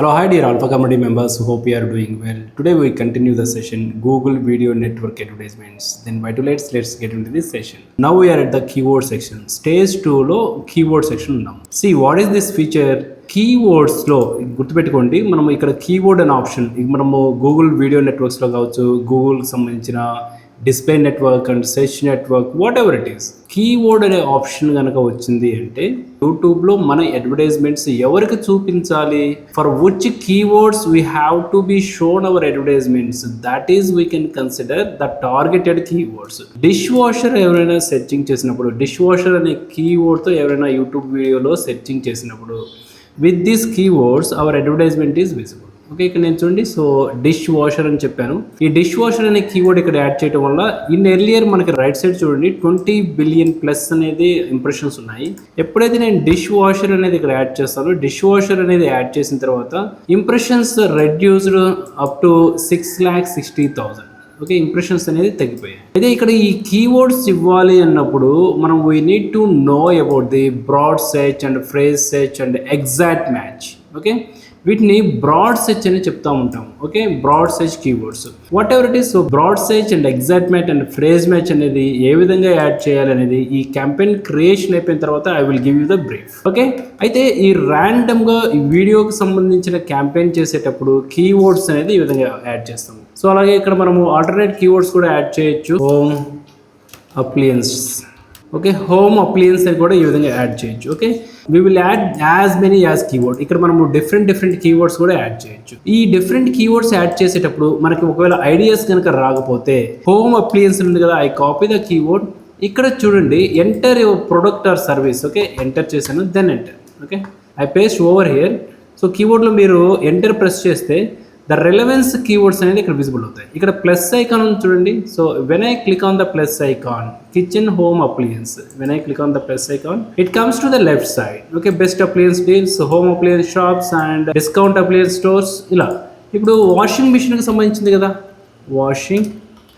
Hello, hi dear Alpha Community members. Hope you are doing well. Today we continue the session Google Video Network Advertisements. Then by to let's get into this session. Now we are at the keyword section. Stage 2 లో keyword section ఉన్నాం. See what is this feature? Keywords లో గుర్తుపెట్టుకోండి, మనం ఇక్కడ keyword అనే option మనము Google video networks లో కావచ్చు, గూగుల్ సంబంధించిన display network and search network whatever it is, keyword అనే ఆప్షన్ కనుక వచ్చింది అంటే యూట్యూబ్లో మన అడ్వర్టైజ్మెంట్స్ ఎవరికి చూపించాలి, for which keywords we have to be shown our advertisements, that is we can consider the targeted keywords. Dishwasher ఎవరైనా searching చేసినప్పుడు, డిష్ వాషర్ అనే కీవర్డ్తో ఎవరైనా యూట్యూబ్ వీడియోలో సెర్చింగ్ చేసినప్పుడు with this keywords our advertisement is visible. Okay, ఇక్కడ నేను చూడండి, సో డిష్ వాషర్ అని చెప్పాను. ఈ డిష్ వాషర్ అనే కీవర్డ్ ఇక్కడ యాడ్ చేయడం వల్ల ఇన్ ఎర్లియర్ మనకి రైట్ సైడ్ చూడండి 20 బిలియన్ ప్లస్ అనేది ఇంప్రెషన్స్ ఉన్నాయి. ఎప్పుడైతే నేను డిష్ వాషర్ అనేది ఇక్కడ యాడ్ చేస్తానో, డిష్ వాషర్ అనేది యాడ్ చేసిన తర్వాత impressions reduced up to 6,60,000. Okay, impressions అనేది తగ్గిపోయాయి. అయితే ఇక్కడ ఈ కీవర్డ్స్ ఇవ్వాలి అన్నప్పుడు మనం we need to know about the broad search and phrase search and exact match. Okay, వీటిని బ్రాడ్ సెర్చ్ అని చెప్తా ఉంటాం. Okay, broad search keywords whatever it is. So broad search and exact match and phrase match అనేది ఏ విధంగా add చేయాలనేది ఈ campaign creation అయిపోయిన తర్వాత I will give you the brief. Okay, అయితే ఈ ర్యాండమ్గా ఈ వీడియోకి సంబంధించిన క్యాంపెయిన్ చేసేటప్పుడు కీవర్డ్స్ అనేది ఈ విధంగా యాడ్ చేస్తాం. సో అలాగే ఇక్కడ మనము ఆల్టర్నేట్ కీవర్డ్స్ కూడా యాడ్ చేయొచ్చు. Home appliances, okay, home appliances అని కూడా ఈ విధంగా యాడ్ చేయొచ్చు. Okay, we will add as many as keyword. ఇక్కడ మనము డిఫరెంట్ కీవర్డ్స్ కూడా యాడ్ చేయొచ్చు. ఈ డిఫరెంట్ కీవర్డ్స్ యాడ్ చేసేటప్పుడు మనకి ఒకవేళ ఐడియాస్ కనుక రాకపోతే హోమ్ అప్లియన్స్ ఉంది కదా, ఐ కాపీ ద కీవర్డ్. ఇక్కడ చూడండి, enter your product or service. Okay, enter చేశాను, then enter. Okay, I paste over here. So కీవర్డ్లో మీరు ఎంటర్ ప్రెస్ చేస్తే ద రెలవెన్స్ కీవర్డ్స్ అనేది ఇక్కడ విజిబుల్ అవుతాయి. ఇక్కడ ప్లస్ ఐకాన్ ఉంది చూడండి. So when I click on the plus icon, kitchen home appliances, when I click on the plus icon it comes to the left side. Okay, best appliances deals, home appliances shops and discount appliances stores. ఇలా ఇప్పుడు washing మిషన్కి సంబంధించింది కదా, washing.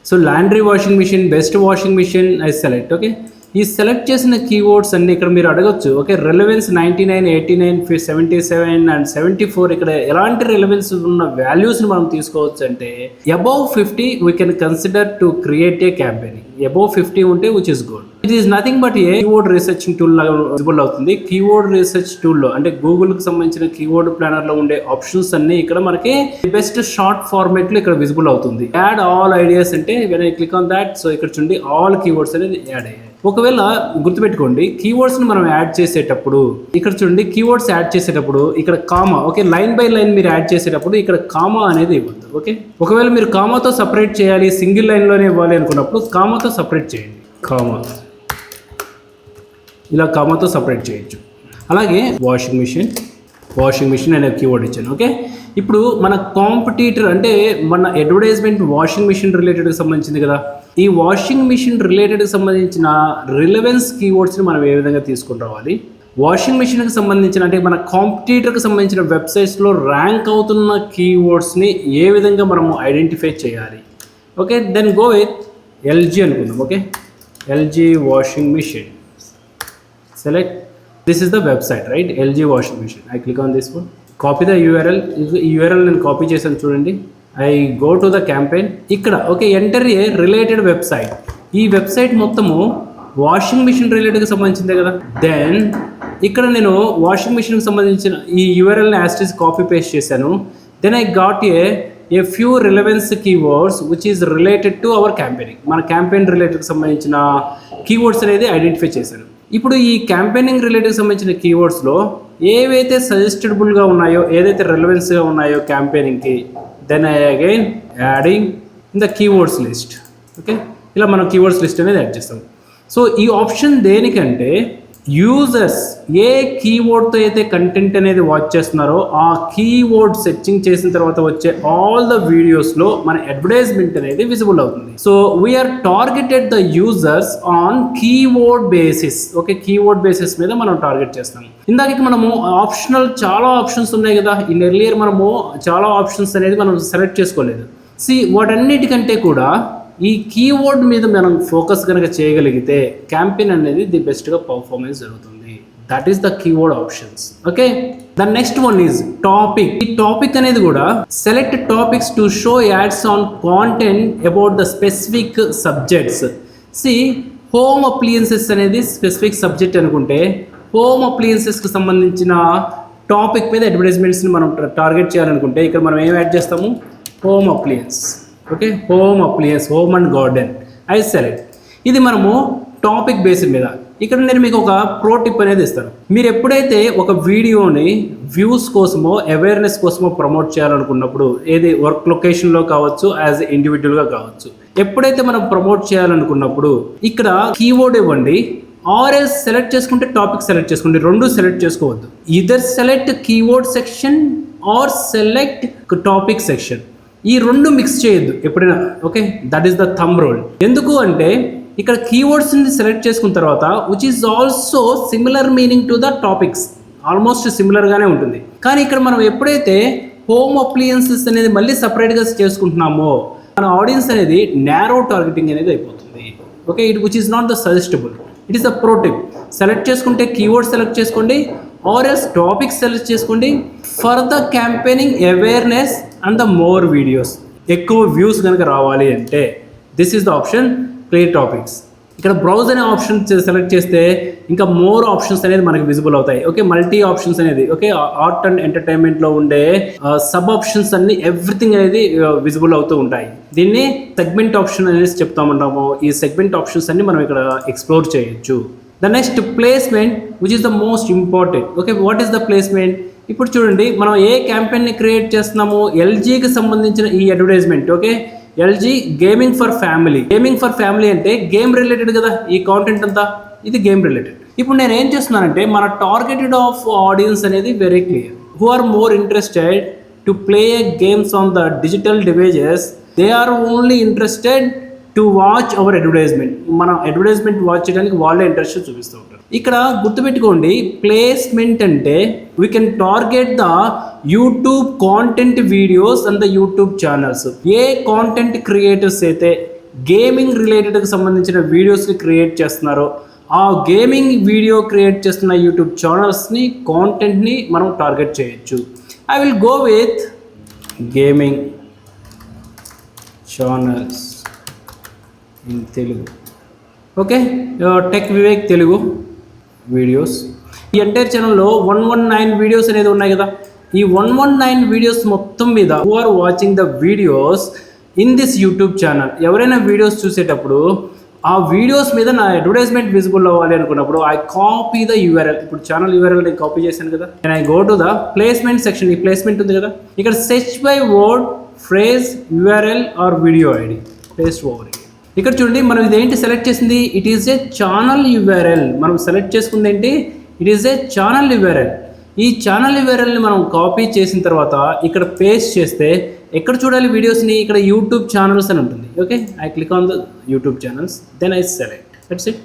So laundry washing machine, best washing machine I select. Okay, ఈ select చేసిన keywords అన్ని ఇక్కడ మీరు అడగచ్చు. Okay, relevance 99, 89, 77 and 74. ఇక్కడ ఎలాంటి రెలవెన్స్ ఉన్న వాల్యూస్ని మనం తీసుకోవచ్చు అంటే above 50 we can consider to create a campaigning. Above 50 ఉంటే which is good. It is nothing but a keyword researching tool లాగా విజిబుల్ అవుతుంది. కీవర్డ్ రీసెర్చ్ టూల్లో అంటే గూగుల్కి సంబంధించిన కీవర్డ్ ప్లానర్లో ఉండే ఆప్షన్స్ అన్ని ఇక్కడ మనకి బెస్ట్ షార్ట్ ఫార్మేట్లో ఇక్కడ విజిబుల్ అవుతుంది. యాడ్ ఆల్ ఐడియాస్ అంటే when I click on that, so ఇక్కడ చూడండి ఆల్ కీవర్డ్స్ అనేది యాడ్ అయ్యాయి. ఒకవేళ గుర్తుపెట్టుకోండి, కీవర్డ్స్ని మనం యాడ్ చేసేటప్పుడు ఇక్కడ చూడండి, కీవర్డ్స్ యాడ్ చేసేటప్పుడు ఇక్కడ comma, okay, line by line మీరు యాడ్ చేసేటప్పుడు ఇక్కడ కామా అనేది ఇవ్వద్దు. ఓకే, ఒకవేళ మీరు కామాతో సపరేట్ చేయాలి, సింగిల్ లైన్లోనే ఇవ్వాలి అనుకున్నప్పుడు కామాతో సపరేట్ చేయండి. కామా, ఇలా కామాతో సపరేట్ చేయొచ్చు. అలాగే వాషింగ్ మిషన్ అనే కీవర్డ్ ఇచ్చాను. ఓకే, ఇప్పుడు మన కాంపిటీటర్ అంటే మన అడ్వర్టైజ్మెంట్ వాషింగ్ మిషన్ రిలేటెడ్కి సంబంధించింది కదా, ఈ వాషింగ్ మిషన్ రిలేటెడ్కి సంబంధించిన రిలవెన్స్ కీవర్డ్స్ని మనం ఏ విధంగా తీసుకుని రావాలి, వాషింగ్ మిషన్కి సంబంధించిన అంటే మన కాంపిటీటర్కి సంబంధించిన వెబ్సైట్స్లో ర్యాంక్ అవుతున్న కీవర్డ్స్ని ఏ విధంగా మనము ఐడెంటిఫై చేయాలి. Okay, then go with LG అనుకుందాం. Okay, LG washing machine, select, this is the website right, LG washing machine. I click on this one, copy the URL. ఈ యూఆర్ఎల్ నేను కాపీ చేశాను చూడండి. I go to the campaign. ఇక్కడ okay, enter a related website. ఈ website మొత్తము washing machine రిలేటెడ్కి సంబంధించిందే కదా. దెన్ ఇక్కడ నేను వాషింగ్ మిషన్కి సంబంధించిన ఈ యూఆర్ఎల్ని యాస్టీస్ కాపీ పేస్ట్ చేశాను. Then I got a few relevance keywords which is related to our campaigning. మన క్యాంపెయిన్ రిలేటెడ్కి సంబంధించిన కీవర్డ్స్ అనేది ఐడెంటిఫై చేశాను. ఇప్పుడు ఈ క్యాంపెయినింగ్ రిలేటెడ్కి సంబంధించిన కీవర్డ్స్లో ఏవైతే సజెస్టబుల్గా ఉన్నాయో, ఏదైతే రిలవెన్స్గా ఉన్నాయో క్యాంపెయినింగ్కి, then I again adding in the keywords list. Okay, ఇలా మనం కీవర్డ్స్ లిస్ట్ అనేది యాడ్ చేస్తాం. సో ఈ ఆప్షన్ దేనికంటే యూజర్స్ ఏ కీవర్డ్తో అయితే కంటెంట్ అనేది వాచ్ చేస్తున్నారో ఆ కీవర్డ్ సెర్చింగ్ చేసిన తర్వాత వచ్చే ఆల్ ద వీడియోస్లో మన అడ్వర్టైజ్మెంట్ అనేది విజిబుల్ అవుతుంది. So we are targeted the users on keyword basis. Okay, keyword basis మీద మనం టార్గెట్ చేస్తాం. ఇందాక మనము ఆప్షనల్ చాలా ఆప్షన్స్ ఉన్నాయి కదా, ఇన్ ఎర్లియర్ మనము చాలా ఆప్షన్స్ అనేది మనం సెలెక్ట్ చేసుకోలేదు. వాటన్నిటికంటే కూడా ఈ కీవర్డ్ మీద మనం ఫోకస్ కనుక చేయగలిగితే క్యాంపెయిన్ అనేది ది బెస్ట్గా పర్ఫార్మెన్స్ జరుగుతుంది. That is the keyword options. Okay, the next one is topic. ఈ టాపిక్ అనేది కూడా select topics to show ads on content about the specific subjects. See home appliances అనేది స్పెసిఫిక్ సబ్జెక్ట్ అనుకుంటే home అప్లియన్సెస్కి సంబంధించిన topic మీద అడ్వర్టైజ్మెంట్స్ని మనం టార్గెట్ చేయాలనుకుంటే ఇక్కడ మనం ఏం యాడ్ చేస్తాము, home appliances. Okay, home appliances, home and garden I select. ఇది మనము టాపిక్ బేస్డ్ మీద. ఇక్కడ నేను మీకు ఒక ప్రో టిప్ అనేది ఇస్తాను. మీరు ఎప్పుడైతే ఒక వీడియోని వ్యూస్ కోసమో అవేర్నెస్ కోసమో ప్రమోట్ చేయాలనుకున్నప్పుడు, ఏది వర్క్ లొకేషన్లో కావచ్చు, యాజ్ ఇండివిజువల్గా కావచ్చు, ఎప్పుడైతే మనం ప్రమోట్ చేయాలనుకున్నప్పుడు ఇక్కడ కీవర్డ్ ఇవ్వండి, ఆర్ఎల్స్ సెలెక్ట్ చేసుకుంటే టాపిక్ సెలెక్ట్ చేసుకోండి, రెండు సెలెక్ట్ చేసుకోవద్దు. Either select keyword section or select topic section, ఈ రెండు మిక్స్ చేయొద్దు ఎప్పుడైనా. Okay, that is the thumb rule. ఎందుకు అంటే ఇక్కడ కీవర్డ్స్ని సెలెక్ట్ చేసుకున్న తర్వాత which is also similar meaning to the topics, almost సిమిలర్గానే ఉంటుంది. కానీ ఇక్కడ మనం ఎప్పుడైతే హోమ్ అప్లియన్సెస్ అనేది మళ్ళీ సపరేట్గా చేసుకుంటున్నామో మన ఆడియన్స్ అనేది నారో టార్గెటింగ్ అనేది అయిపోతుంది. Okay, it which is not the suggestible. It is the pro tip. Select చేసుకుంటే కీవర్డ్ సెలెక్ట్ చేసుకోండి, ఆర్ ఎల్స్ టాపిక్స్ సెలెక్ట్ చేసుకోండి for the campaigning awareness and the more videos. ఎక్కువ వ్యూస్ కనుక రావాలి అంటే this is the option, clear topics. ఇక్కడ browse అనే option select చేస్తే ఇంకా మోర్ ఆప్షన్స్ అనేది మనకి విజిబుల్ అవుతాయి. ఓకే, మల్టీ ఆప్షన్స్ అనేది, ఓకే, ఆర్ట్ అండ్ ఎంటర్టైన్మెంట్లో ఉండే సబ్ ఆప్షన్స్ అన్ని ఎవ్రీథింగ్ అనేది విజిబుల్ అవుతూ ఉంటాయి. దీన్ని సెగ్మెంట్ ఆప్షన్ అనేది చెప్తామంటాము. ఈ సెగ్మెంట్ ఆప్షన్స్ అన్ని మనం ఇక్కడ ఎక్స్ప్లోర్ చేయొచ్చు. The next placement which is the most important. Okay, what is the placement? ఇప్పుడు చూడండి, మనం ఏ క్యాంపెయిన్ని క్రియేట్ చేస్తున్నాము, ఎల్జీకి సంబంధించిన ఈ advertisement. Okay, LG gaming for family. Gaming for family అంటే గేమ్ రిలేటెడ్ కదా ఈ కాంటెంట్ అంతా, ఇది గేమ్ రిలేటెడ్. ఇప్పుడు నేను ఏం చేస్తున్నానంటే మన టార్గెటెడ్ ఆఫ్ ఆడియన్స్ అనేది very clear. Who are more interested to play games on the digital devices, they are only interested to watch our advertisement. మన అడ్వర్టైజ్మెంట్ వాచ్ చేయడానికి వాళ్ళే ఇంట్రెస్ట్ చూపిస్తూ ఉంటారు. ఇక్కడ గుర్తుపెట్టుకోండి, ప్లేస్మెంట్ అంటే we can target the YouTube content videos and the YouTube channels. ఏ content creators అయితే గేమింగ్ రిలేటెడ్కి సంబంధించిన వీడియోస్ని క్రియేట్ చేస్తున్నారో ఆ గేమింగ్ వీడియో క్రియేట్ చేస్తున్న యూట్యూబ్ ఛానల్స్ని, కాంటెంట్ని మనం టార్గెట్ చేయొచ్చు. I will go with gaming channels in Telugu. Okay, tech Vivek Telugu videos. ఈ ఎంటైర్ ఛానల్లో 119 వీడియోస్ అనేది ఉన్నాయి కదా. ఈ 119 వీడియోస్ మొత్తం మీద who are watching the videos in this YouTube channel, ఎవరైనా వీడియోస్ చూసేటప్పుడు ఆ వీడియోస్ మీద నా అడ్వర్టైజ్మెంట్ విజిబుల్ అవ్వాలి అనుకున్నప్పుడు ఐ కాపీ ద యూఆర్ఎల్. ఇప్పుడు ఛానల్ యూఆర్ఎల్ నేను కాపీ చేశాను కదా, and I go to the placement section. ఈ ప్లేస్మెంట్ ఉంది కదా, ఇక్కడ search by word, phrase, URL or video ID, paste over. ఇక్కడ చూడండి, మనం ఇదేంటి సెలెక్ట్ చేసింది, it is a channel URL. మనం సెలెక్ట్ చేసుకుంది ఏంటి, it is a channel URL. ఈ ఛానల్ యూఆర్ఎల్ని మనం కాపీ చేసిన తర్వాత ఇక్కడ పేస్ట్ చేస్తే ఎక్కడ చూడాలి వీడియోస్ని, ఇక్కడ యూట్యూబ్ ఛానల్స్ అని ఉంటుంది. Okay, I click on the YouTube channels, then I select. That's it.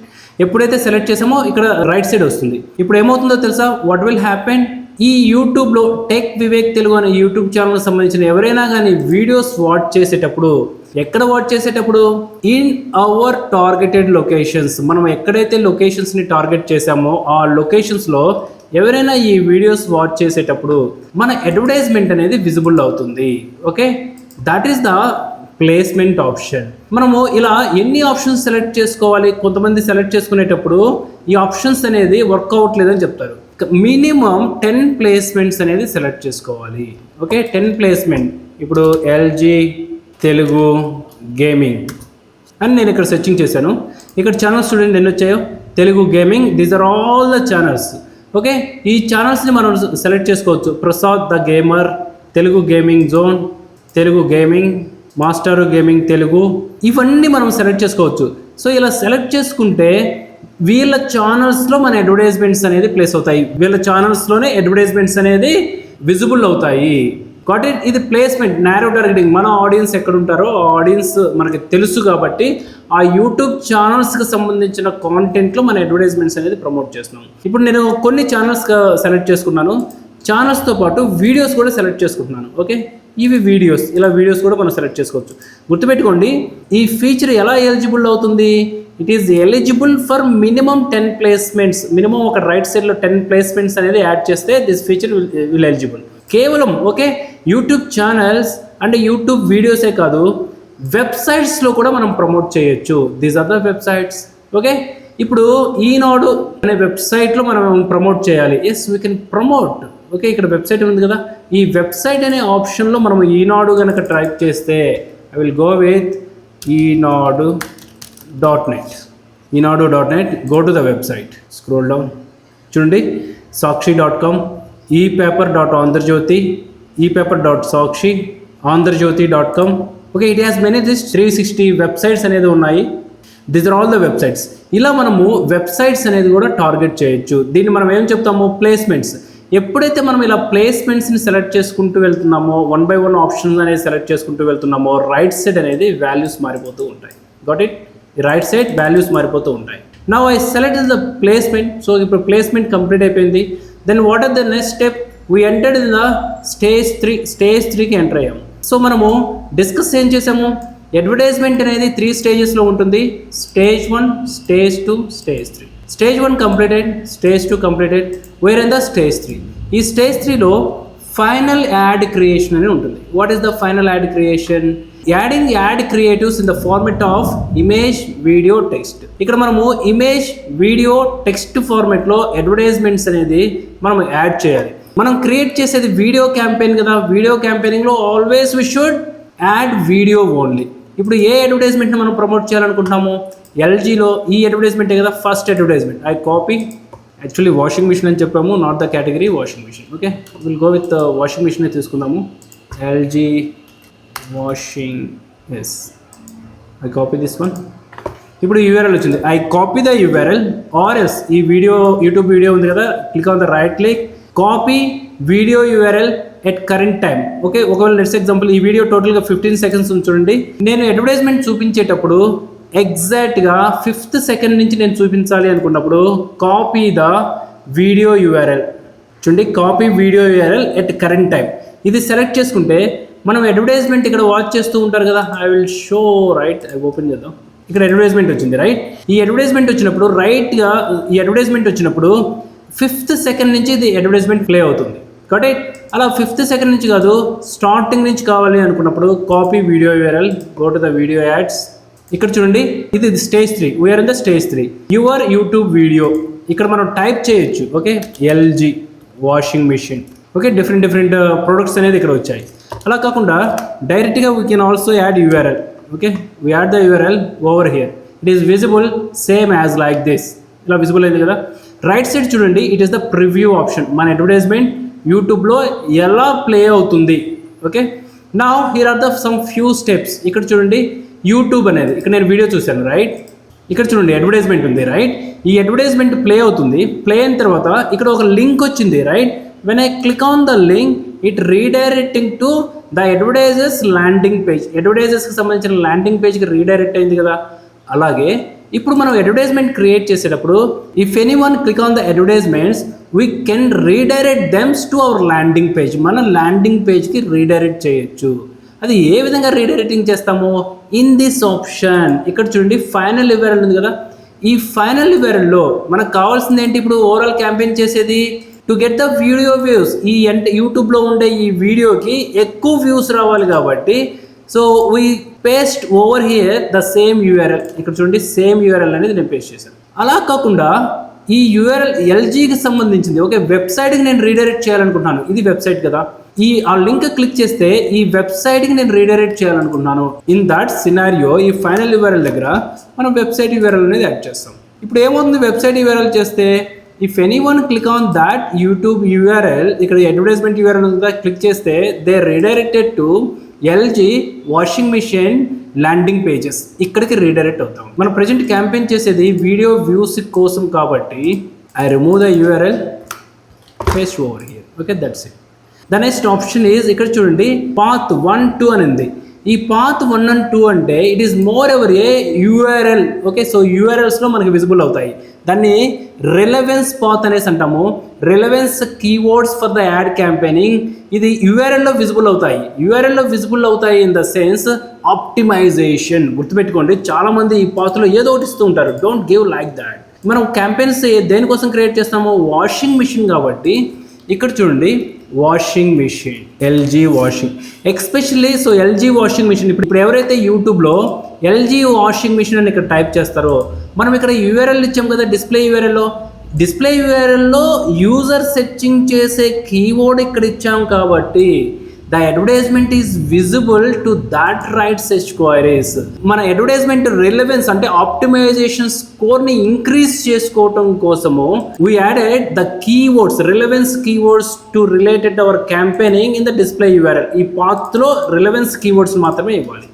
ఎప్పుడైతే సెలెక్ట్ చేసామో ఇక్కడ రైట్ సైడ్ వస్తుంది. ఇప్పుడు ఏమవుతుందో తెలుసా, వాట్ విల్ హ్యాపెన్, ఈ యూట్యూబ్లో టెక్ వివేక్ తెలుగు అనే యూట్యూబ్ ఛానల్కి సంబంధించిన ఎవరైనా కానీ వీడియోస్ వాచ్ చేసేటప్పుడు, ఎక్కడ వాచ్ చేసేటప్పుడు, ఇన్ అవర్ టార్గెటెడ్ లొకేషన్స్, మనం ఎక్కడైతే లొకేషన్స్ని టార్గెట్ చేసామో ఆ లొకేషన్స్లో ఎవరైనా ఈ వీడియోస్ వాచ్ చేసేటప్పుడు మన అడ్వర్టైజ్మెంట్ అనేది విజిబుల్ అవుతుంది. Okay, that is the placement option. మనము ఇలా ఎన్ని ఆప్షన్స్ సెలెక్ట్ చేసుకోవాలి, కొంతమంది సెలెక్ట్ చేసుకునేటప్పుడు ఈ ఆప్షన్స్ అనేది వర్క్ అవ్వట్లేదని చెప్తారు. మినిమం 10 ప్లేస్మెంట్స్ అనేది సెలెక్ట్ చేసుకోవాలి. Okay, 10 placement. ఇప్పుడు ఎల్జీ తెలుగు గేమింగ్ అని నేను ఇక్కడ సెర్చింగ్ చేశాను. ఇక్కడ ఛానల్స్ చూడండి ఎన్ని వచ్చాయో, Telugu gaming, these are all the channels. Okay, ఈ ఛానల్స్ని మనం సెలెక్ట్ చేసుకోవచ్చు. Prasad the gamer, Telugu gaming zone, Telugu gaming, master gaming Telugu, ఇవన్నీ మనం సెలెక్ట్ చేసుకోవచ్చు. సో ఇలా సెలెక్ట్ చేసుకుంటే వీళ్ళ ఛానల్స్లో మన అడ్వర్టైజ్మెంట్స్ అనేది ప్లేస్ అవుతాయి, వీళ్ళ ఛానల్స్లోనే అడ్వర్టైజ్మెంట్స్ అనేది విజిబుల్ అవుతాయి. Got it. ఇది ప్లేస్మెంట్, నారో టార్గెటింగ్. మన ఆడియన్స్ ఎక్కడ ఉంటారో ఆ ఆడియన్స్ మనకి తెలుసు కాబట్టి ఆ యూట్యూబ్ ఛానల్స్కి సంబంధించిన కాంటెంట్లో మన అడ్వర్టైజ్మెంట్స్ అనేది ప్రమోట్ చేస్తున్నాం. ఇప్పుడు నేను కొన్ని ఛానల్స్ సెలెక్ట్ చేసుకున్నాను, ఛానల్స్తో పాటు వీడియోస్ కూడా సెలెక్ట్ చేసుకుంటున్నాను. ఓకే, ఇవి వీడియోస్, ఇలా వీడియోస్ కూడా మనం సెలెక్ట్ చేసుకోవచ్చు. గుర్తుపెట్టుకోండి, ఈ ఫీచర్ ఎలా ఎలిజిబుల్ అవుతుంది, it is eligible for minimum 10 placements. Minimum ఒక రైట్ సైడ్లో 10 ప్లేస్మెంట్స్ అనేది యాడ్ చేస్తే దిస్ ఫీచర్ విల్ ఎలిజిబుల్. కేవలం okay YouTube channels and YouTube వీడియోసే కాదు, వెబ్సైట్స్లో కూడా మనం ప్రమోట్ చేయొచ్చు. These are the websites. Okay, ఇప్పుడు ఈనాడు అనే వెబ్సైట్లో మనం ప్రమోట్ చేయాలి. Yes we can promote. Okay, ఇక్కడ వెబ్సైట్ ఉంది కదా, ఈ వెబ్సైట్ అనే ఆప్షన్లో మనం ఈనాడు కనుక టైప్ చేస్తే ఐ విల్ గో విత్ ఈనాడు.net. ఈనాడు.net, go to the website, scroll down, చూడండి సాక్షి.com, epaper.andhrjyoti, epaper.sakshi, andhrjyoti.com. Okay, it has many this 360 websites అనేది ఉన్నాయి. These are all the websites. ఇలా మనము వెబ్సైట్స్ అనేది కూడా టార్గెట్ చేయొచ్చు. దీన్ని మనం ఏం చెప్తాము, ప్లేస్మెంట్స్. ఎప్పుడైతే మనం ఇలా ప్లేస్మెంట్స్ని సెలెక్ట్ చేసుకుంటూ వెళ్తున్నామో, 1 by 1 ఆప్షన్స్ అనేది సెలెక్ట్ చేసుకుంటూ వెళ్తున్నామో, రైట్ సైడ్ అనేది వాల్యూస్ మారిపోతూ ఉంటాయి. Got it? Right side values మారిపోతూ ఉంటాయి. Now I select the placement. So ఇప్పుడు ప్లేస్మెంట్ కంప్లీట్ అయిపోయింది. Then what are the next step? We entered in the stage 3. Stage 3కి ఎంటర్ అయ్యాము. సో మనము డిస్కస్ ఏం చేసాము, అడ్వర్టైజ్మెంట్ అనేది 3 స్టేజెస్లో ఉంటుంది. Stage 1, stage 2, stage 3. Stage 1 completed, stage 2 completed, where in the stage 3. ఈ స్టేజ్ 3లో ఫైనల్ యాడ్ క్రియేషన్ అని ఉంటుంది. What is the final ad creation? Adding ad creatives in the format of image, video, text. ఇక్కడ మనము image, video, text ఫార్మెట్లో advertisements అనేది మనం add చేయాలి. మనం క్రియేట్ చేసేది వీడియో క్యాంపెయిన్ కదా, వీడియో క్యాంపెయినింగ్లో always we should add video only. ఇప్పుడు ఏ అడ్వర్టైజ్మెంట్ని మనం ప్రమోట్ చేయాలనుకుంటున్నాము, ఎల్జీలో ఈ అడ్వర్టైజ్మెంటే కదా first advertisement. I copy, actually washing machine అని చెప్పాము, not the category washing machine. Okay, will go with washing machine తీసుకుందాము. LG washing, yes, I copy this one. ఇప్పుడు యూఆర్ఎల్ వచ్చింది. I copy the URL or yes, ఈ video YouTube video ఉంది కదా, click on the right click, copy video URL at current time. Okay, ఒకవేళ let's example ఈ video టోటల్గా 15 seconds చూడండి. నేను అడ్వర్టైజ్మెంట్ చూపించేటప్పుడు ఎగ్జాక్ట్గా 5th సెకండ్ నుంచి నేను చూపించాలి అనుకున్నప్పుడు కాపీ ద వీడియో యూఆర్ఎల్. చూడండి, copy video URL at current time. ఇది సెలెక్ట్ చేసుకుంటే మనం అడ్వర్టైజ్మెంట్ ఇక్కడ వాచ్ చేస్తూ ఉంటారు కదా, I will show right. I open చేద్దాం. ఇక్కడ అడ్వర్టైజ్మెంట్ వచ్చింది రైట్. ఈ అడ్వర్టైజ్మెంట్ వచ్చినప్పుడు రైట్గా ఈ అడ్వర్టైజ్మెంట్ వచ్చినప్పుడు 5th సెకండ్ నుంచి ఇది అడ్వర్టైజ్మెంట్ ప్లే అవుతుంది. కాబట్టి అలా 5th సెకండ్ నుంచి కాదు, స్టార్టింగ్ నుంచి కావాలి అనుకున్నప్పుడు copy video URL, go to the video ads. ఇక్కడ చూడండి, ఇది stage 3. We are in the stage 3. Your YouTube video. ఇక్కడ మనం టైప్ చేయొచ్చు. Okay, LG washing machine. Okay, different products అనేది ఇక్కడ వచ్చాయి. అలా కాకుండా డైరెక్ట్గా we can also add URL. Okay, we add the URL over here. It is visible same as like this. ఇలా విజిబుల్ అయింది కదా. రైట్ సైడ్ చూడండి, it is the preview option. మన అడ్వర్టైజ్మెంట్ యూట్యూబ్లో ఎలా ప్లే అవుతుంది. Okay, now here are the some few steps. ఇక్కడ చూడండి, యూట్యూబ్ అనేది ఇక్కడ నేను వీడియో చూశాను రైట్. ఇక్కడ చూడండి అడ్వర్టైజ్మెంట్ ఉంది రైట్. ఈ అడ్వర్టైజ్మెంట్ ప్లే అవుతుంది. ప్లే అయిన తర్వాత ఇక్కడ ఒక లింక్ వచ్చింది right. When I click on the link, it redirecting to the advertisers landing page. అడ్వర్టైజర్స్కి సంబంధించిన ల్యాండింగ్ పేజ్కి రీడైరెక్ట్ అయింది కదా. అలాగే ఇప్పుడు మనం అడ్వర్టైజ్మెంట్ క్రియేట్ చేసేటప్పుడు if any one click on the advertisements, we can redirect thems to our landing page. మన ల్యాండింగ్ పేజ్కి రీడైరెక్ట్ చేయొచ్చు. అది ఏ విధంగా రీడైరెక్టింగ్ చేస్తామో ఇన్ దిస్ ఆప్షన్. ఇక్కడ చూడండి, ఫైనల్ యూఆర్ఎల్ ఉంది కదా. ఈ ఫైనల్ యూఆర్ఎల్లో మనకు కావాల్సింది ఏంటి? ఇప్పుడు ఓవరాల్ క్యాంపెయిన్ చేసేది to get the video views. ఈ యూట్యూబ్లో ఉండే ఈ వీడియోకి ఎక్కువ వ్యూస్ రావాలి కాబట్టి so we paste over here the same URL. ఇక్కడ చూడండి, సేమ్ యూఆర్ఎల్ అనేది నేను పేస్ట్ చేశాను. అలా కాకుండా ఈ యూఆర్ఎల్ ఎల్జీకి సంబంధించింది. ఓకే, వెబ్సైట్కి నేను రీడైరెక్ట్ చేయాలనుకుంటున్నాను. ఇది వెబ్సైట్ కదా. ఆ లింక్ క్లిక్ చేస్తే ఈ వెబ్సైట్కి నేను రీడైరెక్ట్ చేయాలనుకుంటున్నాను. ఇన్ దట్ సినారియో ఈ ఫైనల్ యూఆర్ఎల్ దగ్గర మనం వెబ్సైట్ యూఆర్ఎల్ అనేది యాడ్ చేస్తాం. ఇప్పుడు ఏమవుతుంది, వెబ్సైట్ యూఆర్ఎల్ చేస్తే if any one click on that YouTube URL, ఇక్కడ అడ్వర్టైజ్మెంట్ యూఆర్ఎల్ ఉందా, క్లిక్ చేస్తే they redirected to LG washing machine landing pages. ఇక్కడికి రీడైరెక్ట్ అవుతాం. మనం ప్రజెంట్ క్యాంపెయిన్ చేసేది వీడియో వ్యూస్ కోసం కాబట్టి I remove the URL, paste over here. Okay, that's it. The next option is ఇక్కడ చూడండి, పాత్ 1, 2 అని ఉంది. ఈ పాత్ 1 and 2 అంటే it is more ever a URL. Okay, so యూఆర్ఎల్స్లో మనకి విజిబుల్ అవుతాయి. దాన్ని రిలవెన్స్ పాత్ అనేసి అంటాము. Relevance keywords for the ad campaigning ఇది యూఆర్ఎల్లో విజిబుల్ అవుతాయి. యూఆర్ఎల్లో విజిబుల్ అవుతాయి ఇన్ ద సెన్స్ ఆప్టిమైజేషన్. గుర్తుపెట్టుకోండి, చాలామంది ఈ పాత్లో ఏదో ఒకటి ఇస్తూ ఉంటారు. Don't give like that. మనం క్యాంపెయిన్స్ దేనికోసం క్రియేట్ చేస్తాము? వాషింగ్ మిషన్ కాబట్టి ఇక్కడ చూడండి, washing machine, LG washing, especially so LG washing machine. ఇప్పుడు ఎవరైతే యూట్యూబ్లో ఎల్జీ వాషింగ్ మిషన్ అని ఇక్కడ టైప్ చేస్తారో, మనం ఇక్కడ యూఆర్ఎల్ ఇచ్చాం కదా, డిస్ప్లే యూఆర్ఎల్లో యూజర్ సెర్చింగ్ చేసే కీవర్డ్ ఇక్కడ ఇచ్చాం కాబట్టి the advertisement is visible to that right search queries. మన అడ్వర్టైజ్మెంట్ రిలవెన్స్ అంటే ఆప్టిమైజేషన్ స్కోర్ని ఇంక్రీజ్ చేసుకోవటం కోసము we added the keywords, relevance keywords to related our campaigning in the display URL. ఈ పాత్లో రిలవెన్స్ కీవర్డ్స్ మాత్రమే ఇవ్వాలి.